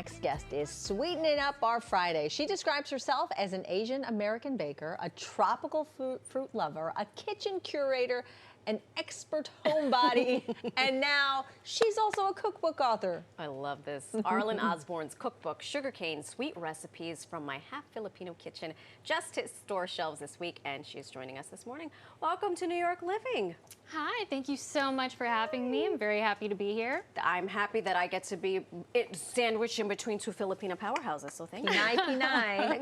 next guest is sweetening up our Friday. She describes herself as an Asian American baker, a tropical fruit lover, a kitchen curator, an expert homebody, and now she's also a cookbook author. I love this. Arlyn Osborne's cookbook, Sugarcane, Sweet Recipes from My Half-Filipino Kitchen, just hit store shelves this week, and she's joining us this morning. Welcome to New York Living. Hi, thank you so much for having me. I'm very happy to be here. I'm happy that I get to be sandwiched in between two Filipino powerhouses, so thank you. Pinay.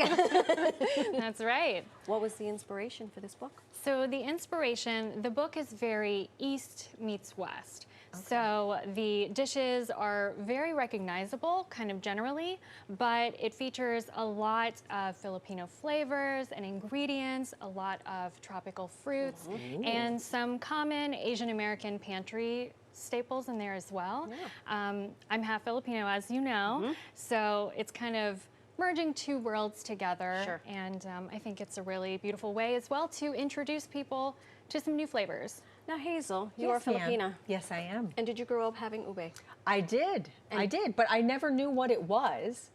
That's right. What was the inspiration for this book? So the inspiration, the book is very East meets West. Okay. So the dishes are very recognizable, kind of generally, but it features a lot of Filipino flavors and ingredients, a lot of tropical fruits, and some common Asian American pantry staples in there as well. Yeah. I'm half Filipino, as you know, so it's kind of merging two worlds together. Sure. And I think it's a really beautiful way as well to introduce people to some new flavors. Now, Hazel, you are Filipina. Yes, I am. And did you grow up having ube? I did, but I never knew what it was.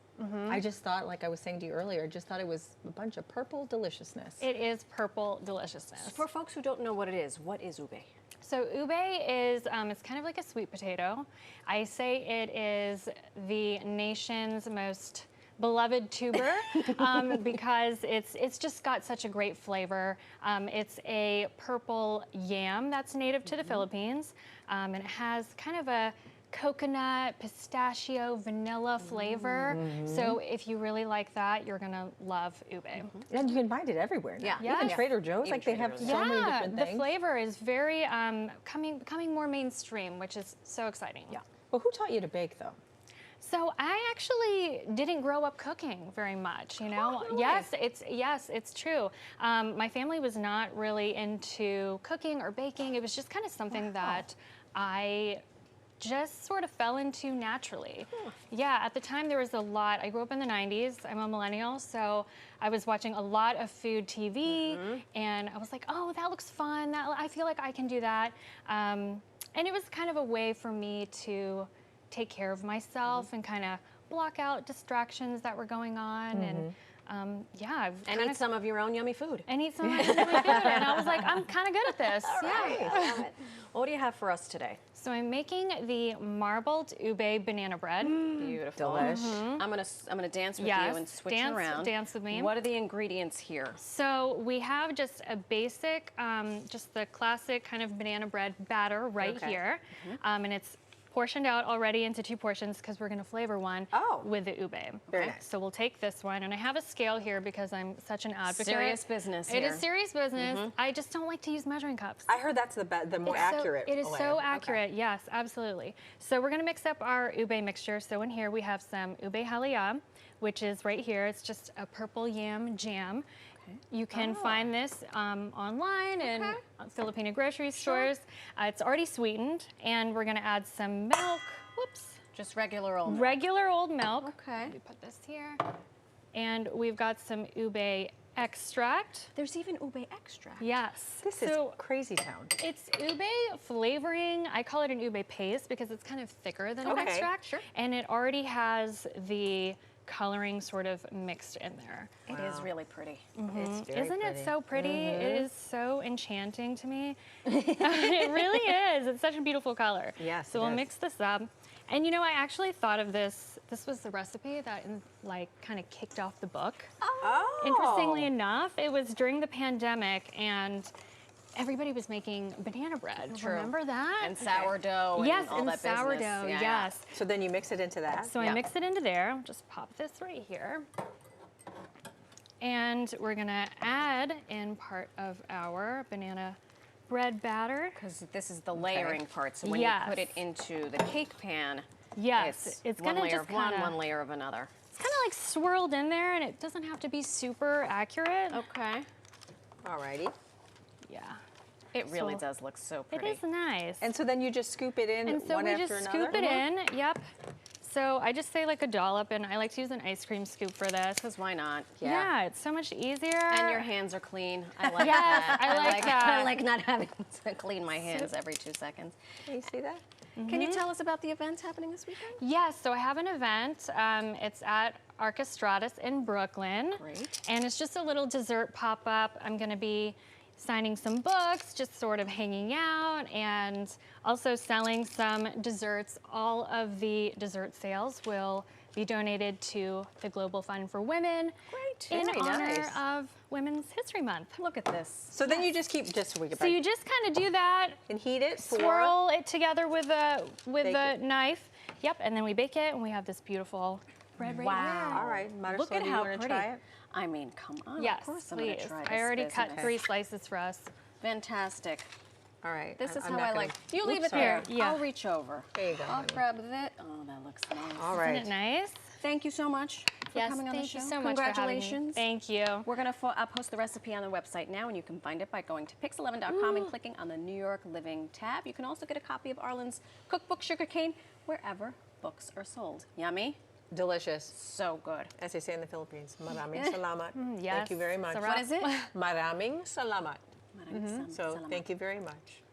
I just thought, like I was saying to you earlier, just thought it was a bunch of purple deliciousness. It is purple deliciousness. For folks who don't know what it is, what is ube? So ube is, it's kind of like a sweet potato. I say it is the nation's most beloved tuber because it's just got such a great flavor. It's a purple yam that's native to the Philippines, and it has kind of a coconut, pistachio, vanilla flavor. So if you really like that, you're gonna love ube. And you can find it everywhere now. Yeah. Even Trader Joe's, Even like they have so many different things. The flavor is very becoming more mainstream, which is so exciting. Yeah. Well, who taught you to bake, though? So I actually didn't grow up cooking very much, you know. Oh, really? Yes, it's true. My family was not really into cooking or baking. It was just kind of something that I just sort of fell into naturally. Yeah, at the time there was a lot. I grew up in the 90s. I'm a millennial, so I was watching a lot of food TV, and I was like, oh, that looks fun. I feel like I can do that. And it was kind of a way for me to take care of myself and kind of block out distractions that were going on. And yeah, and eat some of your own yummy food. And eat some of my own yummy food. And I was like, I'm kind of good at this. All right. I love it. Well, what do you have for us today? So I'm making the marbled ube banana bread. Beautiful. Delish. I'm gonna dance with you and switch around. Dance with me. What are the ingredients here? So we have just a basic, just the classic kind of banana bread batter right here. And it's portioned out already into 2 portions because we're gonna flavor one with the ube. Very nice. So we'll take this one, and I have a scale here because I'm such an advocate. Serious business here. It is serious business. I just don't like to use measuring cups. I heard that's the more accurate It is way. so accurate, yes, absolutely. So we're gonna mix up our ube mixture. So in here we have some ube halia, which is right here. It's just a purple yam jam. You can find this online in Filipino grocery stores. It's already sweetened, and we're gonna add some milk. Whoops. Just regular old milk. Regular old milk. Okay. Let me put this here. And we've got some ube extract. There's even ube extract. Yes. This is crazy town. It's ube flavoring. I call it an ube paste because it's kind of thicker than an extract. Sure. And it already has the coloring sort of mixed in there. It is really pretty. It's very Isn't pretty. it so pretty? It is so enchanting to me. It really is. It's such a beautiful color. Yes, So it we'll is. mix this up. And you know, I actually thought of this. This was the recipe that like kind of kicked off the book. Oh. Interestingly enough, it was during the pandemic, and everybody was making banana bread. True. Remember that? And sourdough and yes, all and that sourdough, business. yes. So then you mix it into that? So I mix it into there. Just pop this right here. And we're gonna add in part of our banana bread batter. Because this is the layering part. So when you put it into the cake pan, it's one gonna layer just of one, kinda, one layer of another. It's kind of like swirled in there, and it doesn't have to be super accurate. Okay. Alrighty. Yeah. It really So does look so pretty. It is nice. And so then you just scoop it in And so one we after just another? scoop it in. Yep. So I just say like a dollop, and I like to use an ice cream scoop for this. Because why not? Yeah, it's so much easier. And your hands are clean. I like Yes, that. I like that. I like not having to clean my hands every 2 seconds. Can you see that? Can you tell us about the events happening this weekend? Yes, so I have an event. It's at Archestratus in Brooklyn. Great. And it's just a little dessert pop-up. I'm gonna be signing some books, just sort of hanging out, and also selling some desserts. All of the dessert sales will be donated to the Global Fund for Women Great. in Very honor nice. of Women's History Month. Look at this. So then you just keep, just so we can So you just kind of do that, and heat it for. swirl it together with a Bake it. knife. Yep, and then we bake it, and we have this beautiful bread right here. All right, might as Look well. at Do you how want to pretty. try it? I mean, come on. Yes, of course I'm please. gonna try this I already cut business. 3 slices for us. Fantastic. All right. This is I'm how not I gonna- like. You leave Oops, it sorry. there. Here, yeah. I'll reach over. There you go, I'll honey. grab that. Oh, that looks nice. All right. Isn't it nice? Thank you so much for Yes, coming on the thank show. you so much for having me. Congratulations. Thank you. We're going to post the recipe on the website now, and you can find it by going to pix11.com and clicking on the New York Living tab. You can also get a copy of Arlyn's cookbook, Sugarcane, wherever books are sold. Yummy? Delicious. So good. As they say in the Philippines, maraming salamat. Yes. Thank you very much. Sarap. What is it? Maraming salamat. Maraming So salamat. thank you very much.